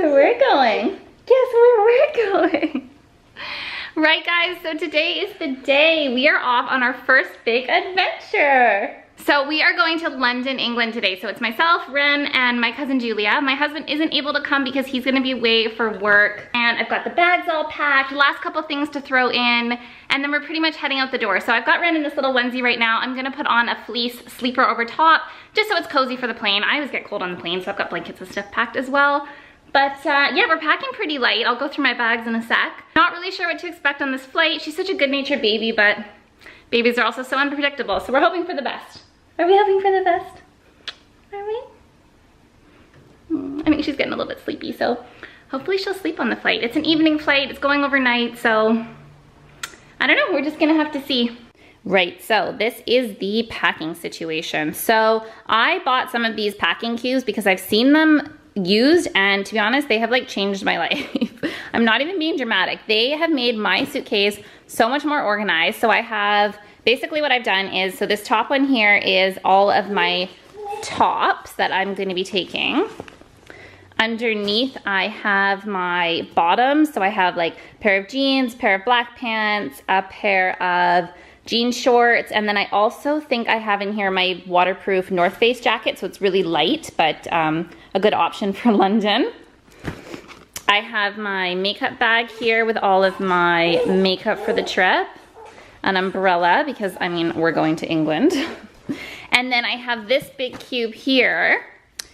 where we're going. Guess where we're going. Right guys, so today is the day. We are off on our first big adventure. So we are going to London, England today. So it's myself, Ren, and my cousin Julia. My husband isn't able to come because he's gonna be away for work. And I've got the bags all packed, last couple things to throw in, and then we're pretty much heading out the door. So I've got Ren in this little onesie right now. I'm gonna put on a fleece sleeper over top, just so it's cozy for the plane. I always get cold on the plane, so I've got blankets and stuff packed as well. But yeah, we're packing pretty light. I'll go through my bags in a sec. Not really sure what to expect on this flight. She's such a good-natured baby, but babies are also so unpredictable. So we're hoping for the best. Are we hoping for the best? Are we? I think she's getting a little bit sleepy, so hopefully she'll sleep on the flight. It's an evening flight, it's going overnight, so I don't know, we're just gonna have to see. Right, so this is the packing situation. So I bought some of these packing cubes because I've seen them used, and to be honest, they have like changed my life. I'm not even being dramatic. They have made my suitcase so much more organized. So I have, basically what I've done is, so this top one here is all of my tops that I'm gonna be taking. Underneath I have my bottoms. So I have like a pair of jeans, pair of black pants, a pair of jean shorts, and then I also think I have in here my waterproof North Face jacket, so it's really light, but a good option for London. I have my makeup bag here with all of my makeup for the trip, an umbrella, because I mean, we're going to England. And then I have this big cube here,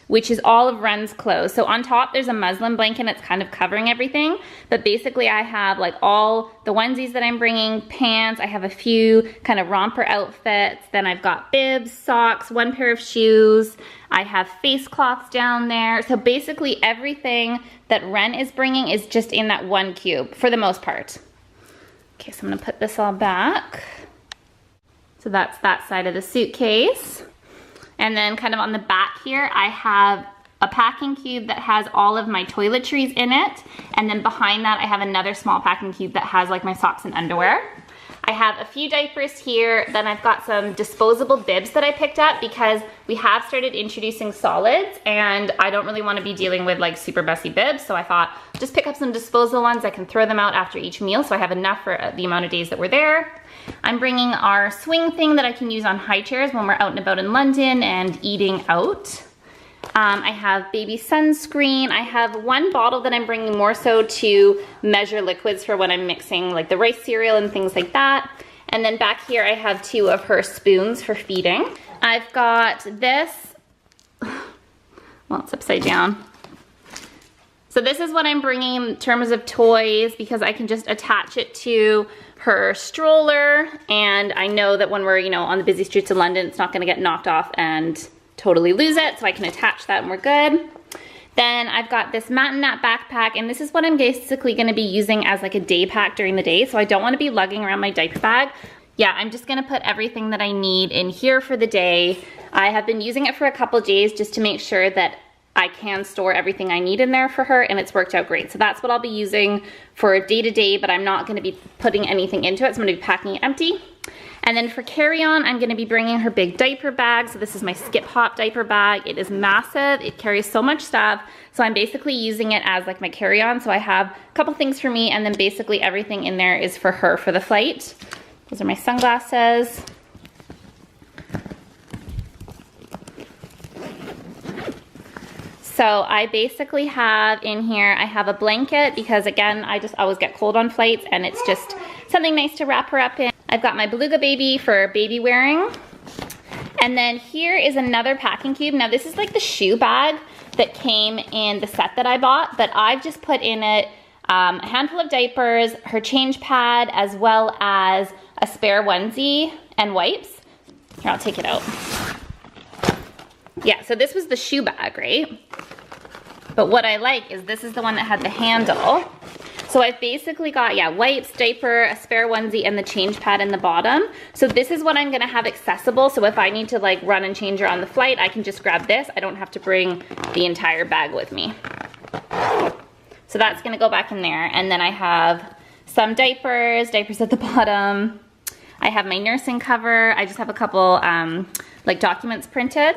which is all of Ren's clothes. So on top, there's a muslin blanket that's kind of covering everything. But basically I have like all the onesies that I'm bringing, pants, I have a few kind of romper outfits, then I've got bibs, socks, one pair of shoes, I have face cloths down there. So basically everything that Ren is bringing is just in that one cube for the most part. Okay, so I'm gonna put this all back. So that's that side of the suitcase. And then kind of on the back here, I have a packing cube that has all of my toiletries in it. And then behind that, I have another small packing cube that has like my socks and underwear. I have a few diapers here. Then I've got some disposable bibs that I picked up because we have started introducing solids and I don't really want to be dealing with like super messy bibs. So I thought just pick up some disposable ones. I can throw them out after each meal. So I have enough for the amount of days that we're there. I'm bringing our swing thing that I can use on high chairs when we're out and about in London and eating out. I have baby sunscreen. I have one bottle that I'm bringing more so to measure liquids for when I'm mixing like the rice cereal and things like that. And then back here I have two of her spoons for feeding. I've got this, well, it's upside down. So this is what I'm bringing in terms of toys because I can just attach it to her stroller, and I know that when we're, you know, on the busy streets of London, it's not gonna get knocked off and totally lose it, so I can attach that and we're good. Then I've got this Matinat backpack, and this is what I'm basically gonna be using as like a day pack during the day, so I don't wanna be lugging around my diaper bag. Yeah, I'm just gonna put everything that I need in here for the day. I have been using it for a couple days just to make sure that I can store everything I need in there for her, and it's worked out great. So that's what I'll be using for day to day, but I'm not gonna be putting anything into it, so I'm gonna be packing it empty. And then for carry-on, I'm gonna be bringing her big diaper bag. So this is my Skip Hop diaper bag. It is massive, it carries so much stuff. So I'm basically using it as like my carry-on. So I have a couple things for me, and then basically everything in there is for her for the flight. Those are my sunglasses. So I basically have in here, I have a blanket because again, I just always get cold on flights and it's just something nice to wrap her up in. I've got my Beluga baby for baby wearing. And then here is another packing cube. Now this is like the shoe bag that came in the set that I bought, but I've just put in it a handful of diapers, her change pad, as well as a spare onesie and wipes. Here, I'll take it out. Yeah, so this was the shoe bag, right? But what I like is this is the one that had the handle. So I've basically got, yeah, wipes, diaper, a spare onesie, and the change pad in the bottom. So this is what I'm gonna have accessible. So if I need to like run and change her on the flight, I can just grab this. I don't have to bring the entire bag with me. So that's gonna go back in there. And then I have some diapers at the bottom. I have my nursing cover. I just have a couple like documents printed.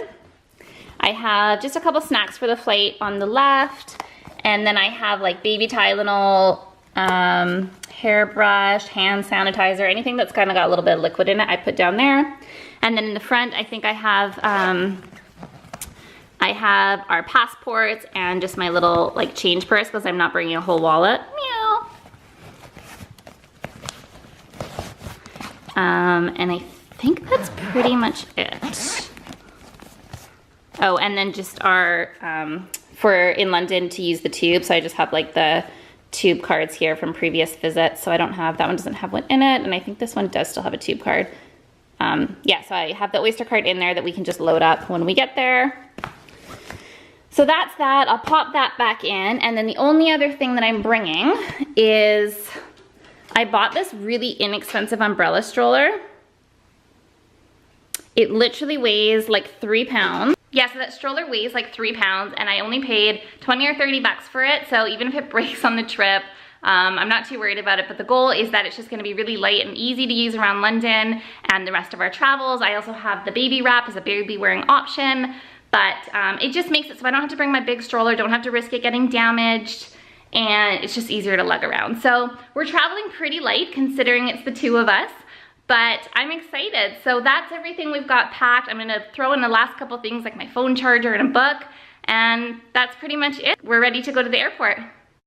I have just a couple snacks for the flight on the left. And then I have like baby Tylenol, hairbrush, hand sanitizer, anything that's kind of got a little bit of liquid in it, I put down there. And then in the front, I think I have our passports and just my little like change purse because I'm not bringing a whole wallet. Meow. And I think that's pretty much it. Oh, and then just our, for in London to use the tube. So I just have like the tube cards here from previous visits. So I don't have, that one doesn't have one in it. And I think this one does still have a tube card. Yeah, so I have the Oyster card in there that we can just load up when we get there. So that's that. I'll pop that back in. And then the only other thing that I'm bringing is I bought this really inexpensive umbrella stroller. It literally weighs like 3 pounds. Yeah, so that stroller weighs like 3 pounds and I only paid 20 or 30 bucks for it. So even if it breaks on the trip, I'm not too worried about it, but the goal is that it's just gonna be really light and easy to use around London and the rest of our travels. I also have the baby wrap as a baby wearing option, but it just makes it so I don't have to bring my big stroller, don't have to risk it getting damaged, and it's just easier to lug around. So we're traveling pretty light considering it's the 2 of us, but I'm excited. So that's everything we've got packed. I'm gonna throw in the last couple things like my phone charger and a book, and that's pretty much it. We're ready to go to the airport.